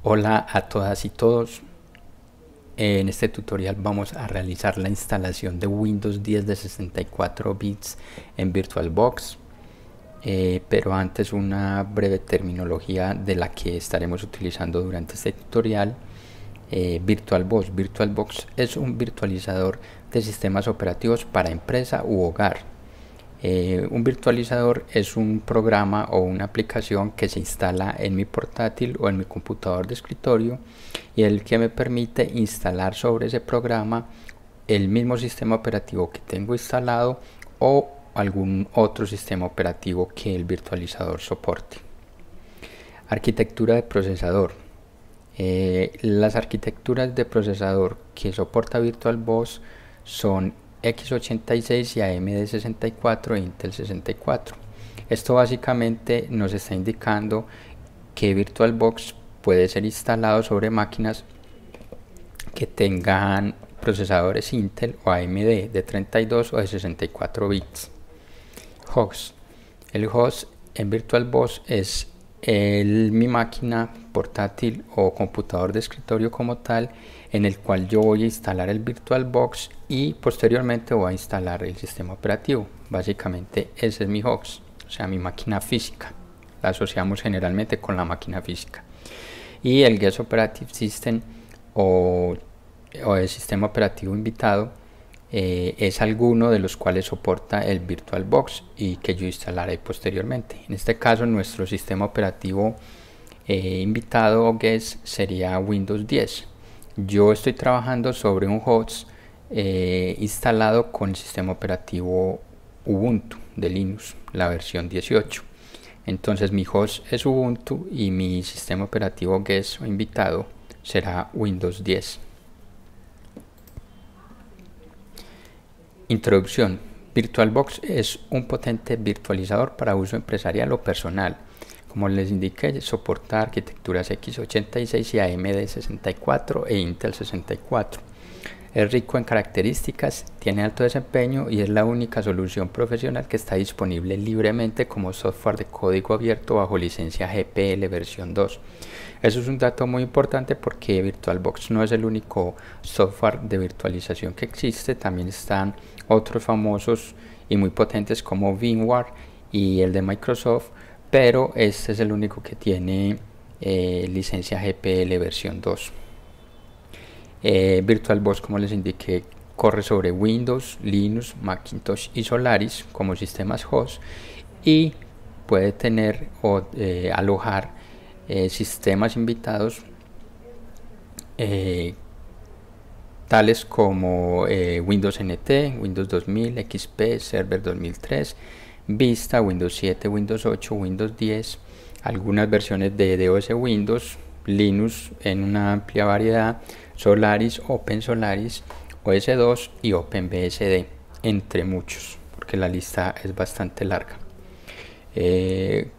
Hola a todas y todos. En este tutorial vamos a realizar la instalación de Windows 10 de 64 bits en VirtualBox. Pero antes una breve terminología de la que estaremos utilizando durante este tutorial. VirtualBox. VirtualBox es un virtualizador de sistemas operativos para empresa u hogar. Un virtualizador es un programa o una aplicación que se instala en mi portátil o en mi computador de escritorio y el que me permite instalar sobre ese programa el mismo sistema operativo que tengo instalado o algún otro sistema operativo que el virtualizador soporte. Arquitectura de procesador. Las arquitecturas de procesador que soporta VirtualBox son x86 y AMD 64 e Intel 64. Esto básicamente nos está indicando que VirtualBox puede ser instalado sobre máquinas que tengan procesadores Intel o AMD de 32 o de 64 bits. Host. El host en VirtualBox es mi máquina portátil o computador de escritorio como tal, en el cual yo voy a instalar el VirtualBox y posteriormente voy a instalar el sistema operativo. Básicamente ese es mi host, o sea, mi máquina física. La asociamos generalmente con la máquina física. Y el Guest Operative System o el sistema operativo invitado es alguno de los cuales soporta el VirtualBox y que yo instalaré posteriormente. En este caso nuestro sistema operativo invitado o guest sería Windows 10. Yo estoy trabajando sobre un host instalado con el sistema operativo Ubuntu de Linux, la versión 18. Entonces mi host es Ubuntu y mi sistema operativo guest o invitado será Windows 10. Introducción. VirtualBox es un potente virtualizador para uso empresarial o personal. Como les indiqué, soporta arquitecturas x86 y AMD 64 e Intel 64. Es rico en características, tiene alto desempeño y es la única solución profesional que está disponible libremente como software de código abierto bajo licencia GPL versión 2. Eso es un dato muy importante porque VirtualBox no es el único software de virtualización que existe, también están otros famosos y muy potentes como VMware y el de Microsoft, pero este es el único que tiene licencia GPL versión 2. VirtualBox, como les indiqué, corre sobre Windows, Linux, Macintosh y Solaris como sistemas host y puede tener o alojar sistemas invitados tales como Windows NT, Windows 2000, XP, Server 2003, Vista, Windows 7, Windows 8, Windows 10, algunas versiones de DOS Windows, Linux en una amplia variedad, Solaris, OpenSolaris, OS2 y OpenBSD, entre muchos, porque la lista es bastante larga. De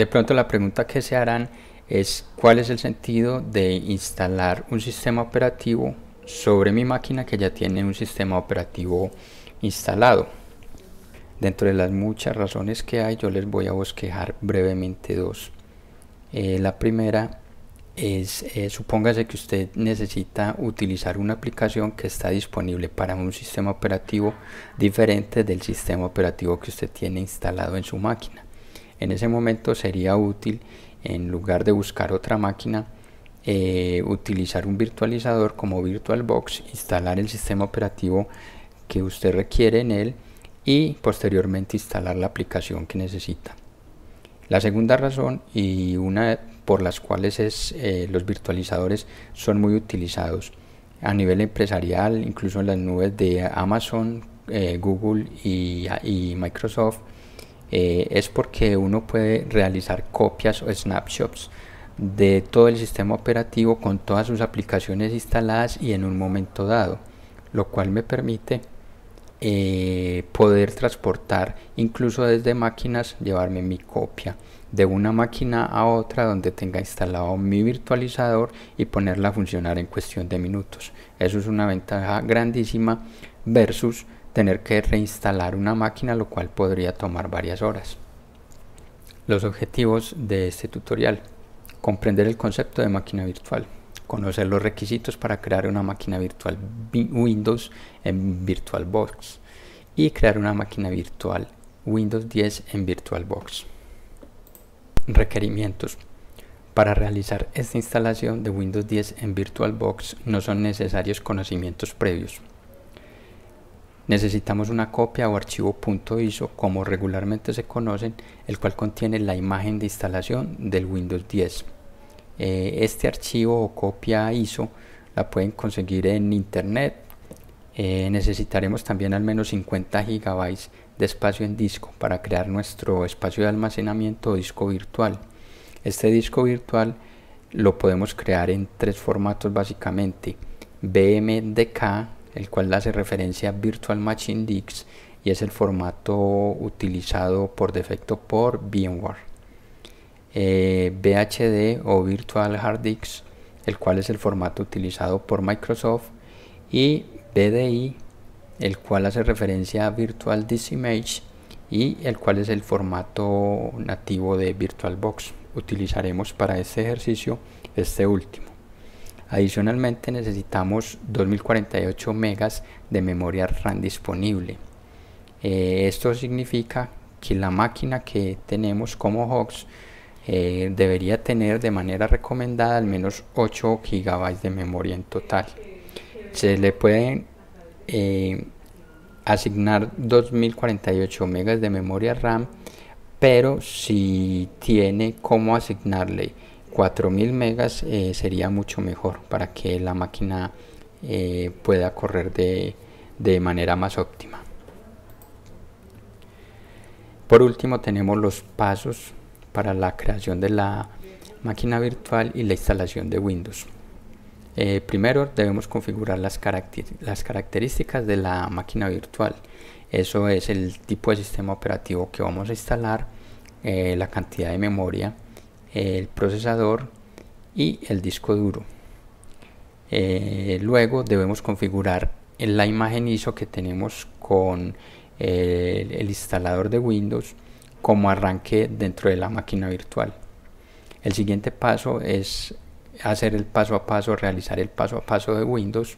pronto la pregunta que se harán es ¿cuál es el sentido de instalar un sistema operativo sobre mi máquina que ya tiene un sistema operativo instalado? Dentro de las muchas razones que hay, yo les voy a bosquejar brevemente dos. La primera es, supóngase que usted necesita utilizar una aplicación que está disponible para un sistema operativo diferente del sistema operativo que usted tiene instalado en su máquina. En ese momento sería útil, en lugar de buscar otra máquina, utilizar un virtualizador como VirtualBox, instalar el sistema operativo que usted requiere en él y posteriormente instalar la aplicación que necesita. La segunda razón, y una por las cuales los virtualizadores son muy utilizados a nivel empresarial, incluso en las nubes de Amazon, Google y Microsoft, es porque uno puede realizar copias o snapshots de todo el sistema operativo con todas sus aplicaciones instaladas y en un momento dado, lo cual me permite poder transportar incluso desde máquinas, llevarme mi copia de una máquina a otra donde tenga instalado mi virtualizador y ponerla a funcionar en cuestión de minutos. Eso es una ventaja grandísima versus tener que reinstalar una máquina, lo cual podría tomar varias horas. Los objetivos de este tutorial: Comprender el concepto de máquina virtual. Conocer los requisitos para crear una máquina virtual Windows en VirtualBox. Y crear una máquina virtual Windows 10 en VirtualBox. Requerimientos. Para realizar esta instalación de Windows 10 en VirtualBox no son necesarios conocimientos previos. Necesitamos una copia o archivo .iso, como regularmente se conocen, el cual contiene la imagen de instalación del Windows 10. Este archivo o copia ISO la pueden conseguir en internet. Necesitaremos también al menos 50 GB de espacio en disco para crear nuestro espacio de almacenamiento o disco virtual. Este disco virtual lo podemos crear en tres formatos básicamente: BMDK, el cual hace referencia a Virtual Machine Disks y es el formato utilizado por defecto por VMware. VHD o Virtual Hard Disks, el cual es el formato utilizado por Microsoft, y VDI, el cual hace referencia a Virtual Disk Image y el cual es el formato nativo de VirtualBox. Utilizaremos para este ejercicio este último. Adicionalmente necesitamos 2048 megas de memoria RAM disponible. Esto significa que la máquina que tenemos como host debería tener de manera recomendada al menos 8 GB de memoria en total. Se le pueden asignar 2048 megas de memoria RAM, pero si tiene cómo asignarle 4000 megas sería mucho mejor para que la máquina pueda correr de manera más óptima. Por último, tenemos los pasos para la creación de la máquina virtual y la instalación de Windows. Primero debemos configurar las características de la máquina virtual. Eso es el tipo de sistema operativo que vamos a instalar, la cantidad de memoria, el procesador y el disco duro. Luego debemos configurar la imagen ISO que tenemos con el instalador de Windows como arranque dentro de la máquina virtual. El siguiente paso es hacer el paso a paso, realizar el paso a paso de Windows,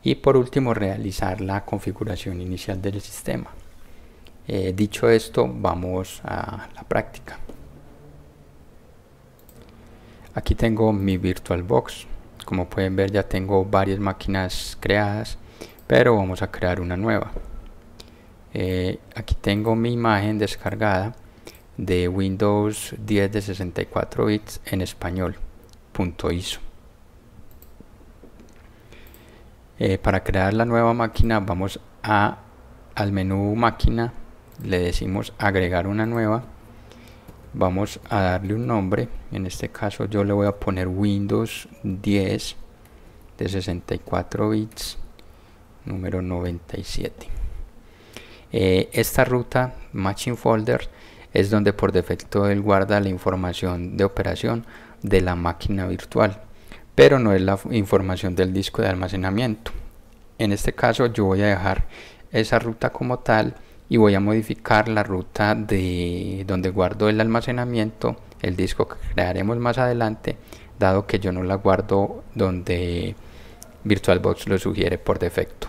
y por último realizar la configuración inicial del sistema. Dicho esto, vamos a la práctica. Aquí tengo mi VirtualBox. Como pueden ver, ya tengo varias máquinas creadas, pero vamos a crear una nueva. Aquí tengo mi imagen descargada de Windows 10 de 64 bits en español, .iso. Para crear la nueva máquina vamos al menú máquina, le decimos agregar una nueva, vamos a darle un nombre. En este caso yo le voy a poner Windows 10 de 64 bits número 97. Esta ruta Machine Folder es donde por defecto él guarda la información de operación de la máquina virtual, pero no es la información del disco de almacenamiento. En este caso yo voy a dejar esa ruta como tal y voy a modificar la ruta de donde guardo el almacenamiento, el disco que crearemos más adelante, dado que yo no la guardo donde VirtualBox lo sugiere por defecto.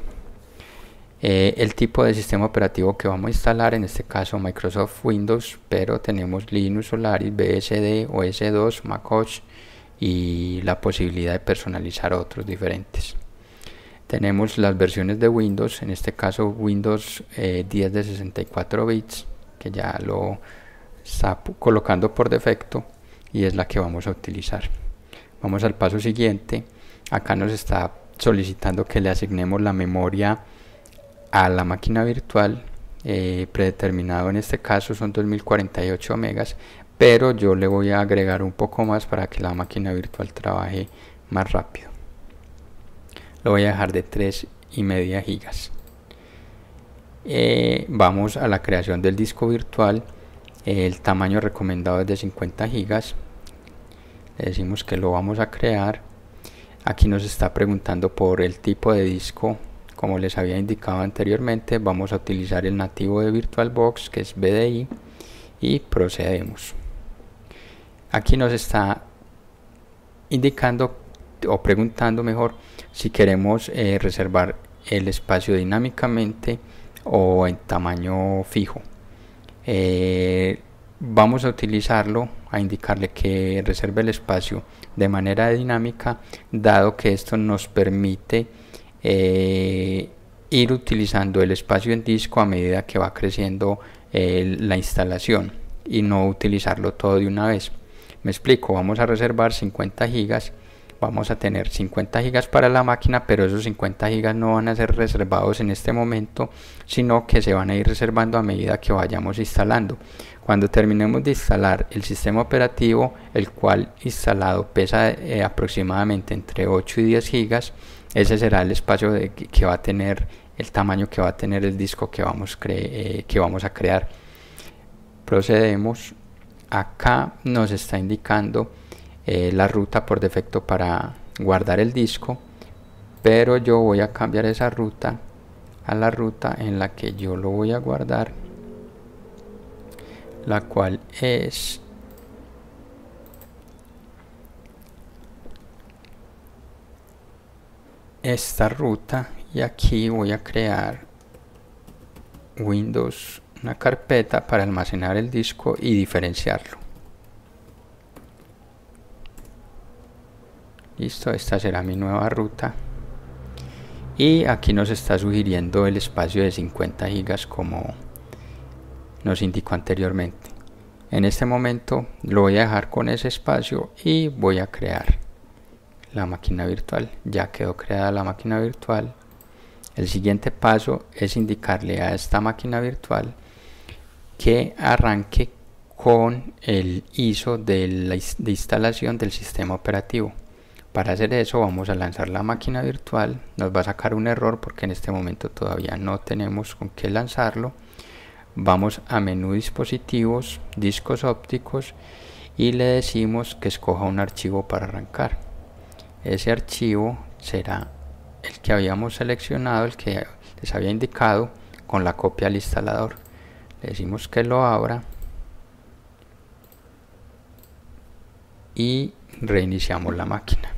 El tipo de sistema operativo que vamos a instalar, en este caso Microsoft Windows, pero tenemos Linux, Solaris, BSD, OS2, macOS y la posibilidad de personalizar otros diferentes. Tenemos las versiones de Windows, en este caso Windows 10 de 64 bits, que ya lo está colocando por defecto y es la que vamos a utilizar. Vamos al paso siguiente. Acá nos está solicitando que le asignemos la memoria a la máquina virtual, predeterminado en este caso son 2048 megas, pero yo le voy a agregar un poco más para que la máquina virtual trabaje más rápido. Lo voy a dejar de 3,5 gigas. Vamos a la creación del disco virtual. El tamaño recomendado es de 50 gigas. Le decimos que lo vamos a crear. Aquí nos está preguntando por el tipo de disco. Como les había indicado anteriormente, vamos a utilizar el nativo de VirtualBox, que es VDI, y procedemos. Aquí nos está indicando o preguntando mejor si queremos reservar el espacio dinámicamente o en tamaño fijo. Vamos a utilizarlo, a indicarle que reserve el espacio de manera dinámica, dado que esto nos permite ir utilizando el espacio en disco a medida que va creciendo la instalación y no utilizarlo todo de una vez. Me explico, vamos a reservar 50 gigas, vamos a tener 50 gigas para la máquina, pero esos 50 gigas no van a ser reservados en este momento, sino que se van a ir reservando a medida que vayamos instalando. Cuando terminemos de instalar el sistema operativo, el cual instalado pesa aproximadamente entre 8 y 10 gigas, ese será el espacio que va a tener, el tamaño que va a tener el disco que vamos a crear. Procedemos. Acá nos está indicando la ruta por defecto para guardar el disco, pero yo voy a cambiar esa ruta a la ruta en la que yo lo voy a guardar, la cual es esta ruta, y aquí voy a crear Windows, una carpeta para almacenar el disco y diferenciarlo. Listo, esta será mi nueva ruta, y aquí nos está sugiriendo el espacio de 50 gigas como nos indicó anteriormente. En este momento lo voy a dejar con ese espacio y voy a crear la máquina virtual. Ya quedó creada la máquina virtual. El siguiente paso es indicarle a esta máquina virtual que arranque con el ISO de instalación del sistema operativo. Para hacer eso vamos a lanzar la máquina virtual. Nos va a sacar un error porque en este momento todavía no tenemos con qué lanzarlo. Vamos a menú dispositivos, discos ópticos, y le decimos que escoja un archivo para arrancar. Ese archivo será el que habíamos seleccionado, el que les había indicado con la copia al instalador. Le decimos que lo abra y reiniciamos la máquina.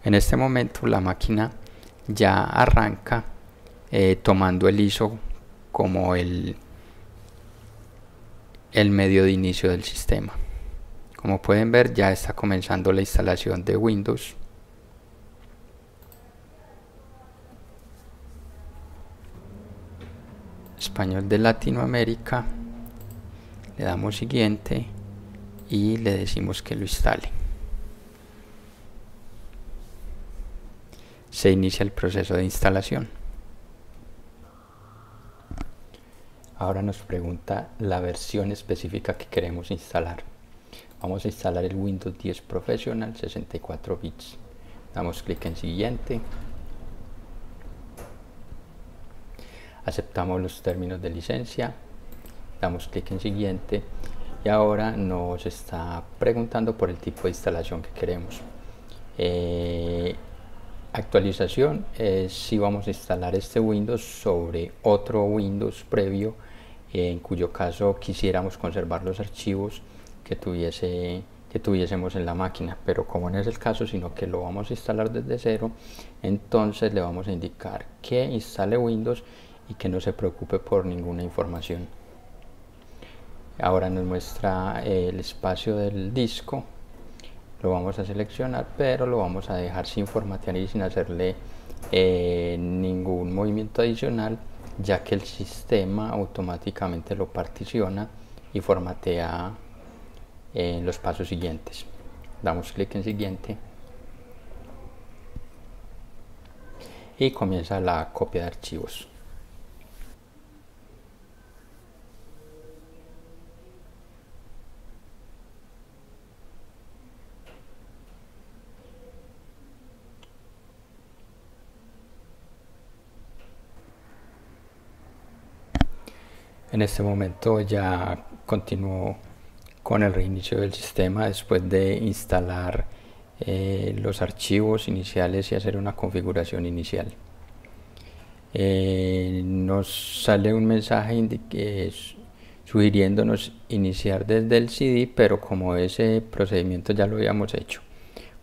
En este momento la máquina ya arranca tomando el ISO como el medio de inicio del sistema. Como pueden ver, ya está comenzando la instalación de Windows. Español de Latinoamérica. Le damos siguiente y le decimos que lo instale. Se inicia el proceso de instalación. Ahora nos pregunta la versión específica que queremos instalar. Vamos a instalar el Windows 10 Professional 64 bits. Damos clic en siguiente. Aceptamos los términos de licencia. Damos clic en siguiente. Y ahora nos está preguntando por el tipo de instalación que queremos. Actualización es si vamos a instalar este Windows sobre otro Windows previo, en cuyo caso quisiéramos conservar los archivos que tuviésemos en la máquina, pero como no es el caso, sino que lo vamos a instalar desde cero, entonces le vamos a indicar que instale Windows y que no se preocupe por ninguna información. Ahora nos muestra el espacio del disco. Lo vamos a seleccionar, pero lo vamos a dejar sin formatear y sin hacerle ningún movimiento adicional, ya que el sistema automáticamente lo particiona y formatea en los pasos siguientes. Damos clic en siguiente y comienza la copia de archivos. En este momento ya continuó con el reinicio del sistema después de instalar los archivos iniciales y hacer una configuración inicial. nos sale un mensaje sugiriéndonos iniciar desde el CD, pero como ese procedimiento ya lo habíamos hecho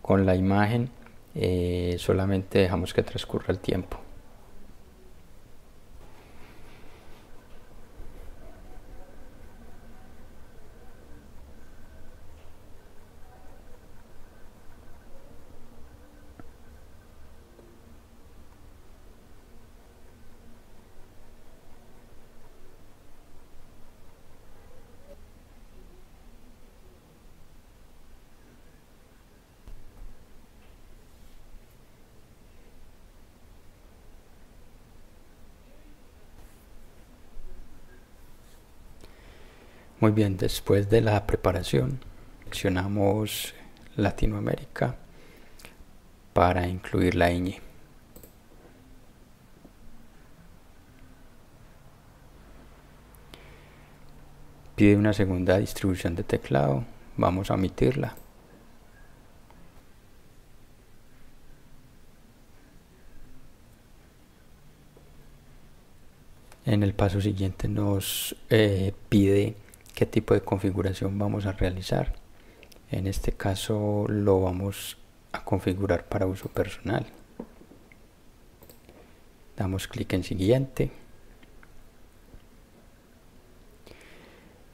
con la imagen, solamente dejamos que transcurra el tiempo. Muy bien, después de la preparación, seleccionamos Latinoamérica para incluir la ñ. Pide una segunda distribución de teclado, vamos a omitirla. En el paso siguiente nos pide qué tipo de configuración vamos a realizar. En este caso lo vamos a configurar para uso personal. Damos clic en siguiente.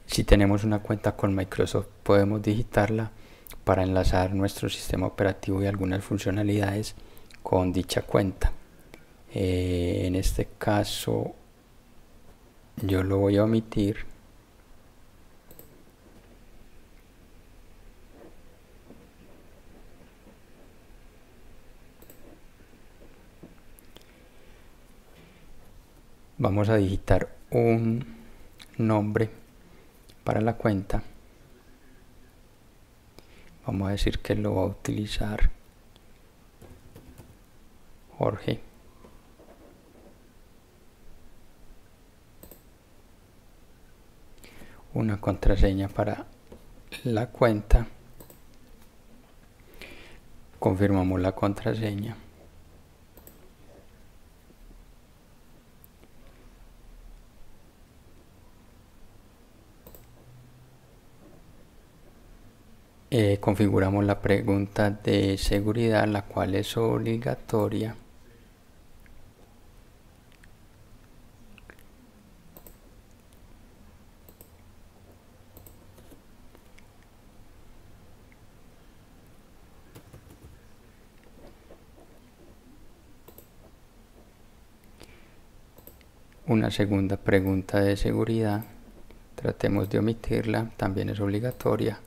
Si tenemos una cuenta con Microsoft, podemos digitarla para enlazar nuestro sistema operativo y algunas funcionalidades con dicha cuenta. En este caso yo lo voy a omitir. Vamos a digitar un nombre para la cuenta. Vamos a decir que lo va a utilizar Jorge. Una contraseña para la cuenta. Confirmamos la contraseña. Configuramos la pregunta de seguridad, la cual es obligatoria. Una segunda pregunta de seguridad, tratemos de omitirla, también es obligatoria.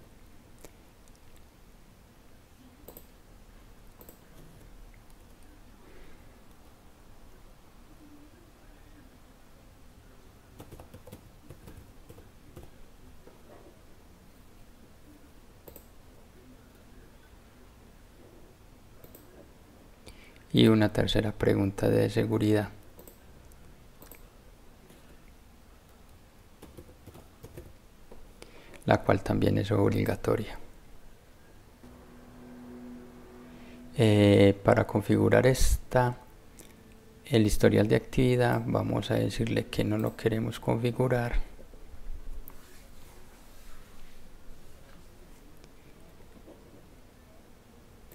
Y una tercera pregunta de seguridad. La cual también es obligatoria. Para configurar el historial de actividad, vamos a decirle que no lo queremos configurar.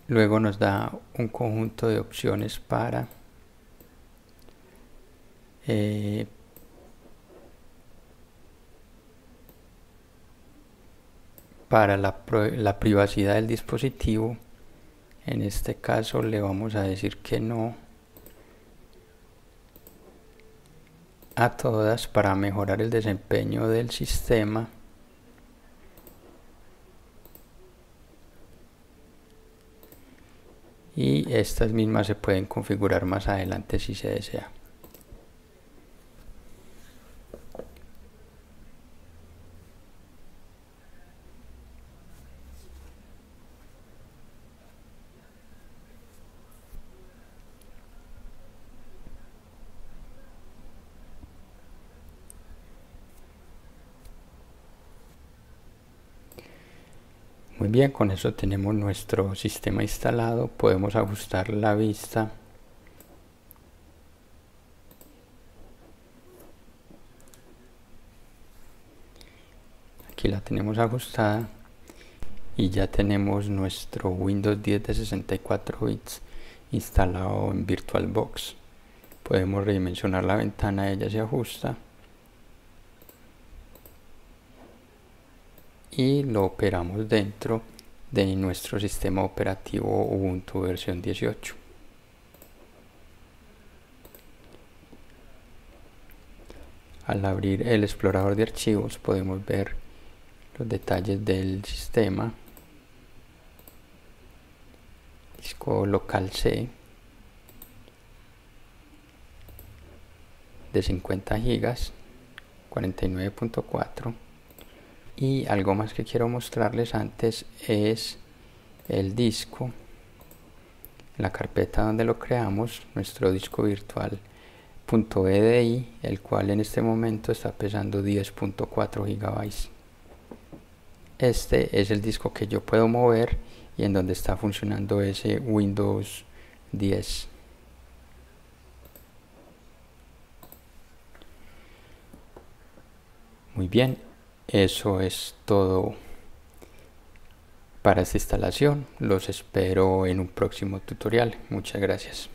Luego nos da un conjunto de opciones para la privacidad del dispositivo. En este caso le vamos a decir que no a todas para mejorar el desempeño del sistema. Y estas mismas se pueden configurar más adelante si se desea. Muy bien, con eso tenemos nuestro sistema instalado. Podemos ajustar la vista aquí la tenemos ajustada y ya tenemos nuestro Windows 10 de 64 bits instalado en VirtualBox. Podemos redimensionar la ventana, ella se ajusta y lo operamos dentro de nuestro sistema operativo Ubuntu versión 18. Al abrir el explorador de archivos podemos ver los detalles del sistema. Disco local C de 50 GB, 49.4. Y algo más que quiero mostrarles antes es el disco, la carpeta donde lo creamos, nuestro disco virtual .edi, el cual en este momento está pesando 10.4 GB. Este es el disco que yo puedo mover y en donde está funcionando ese Windows 10. Muy bien, eso es todo para esta instalación. Los espero en un próximo tutorial. Muchas gracias.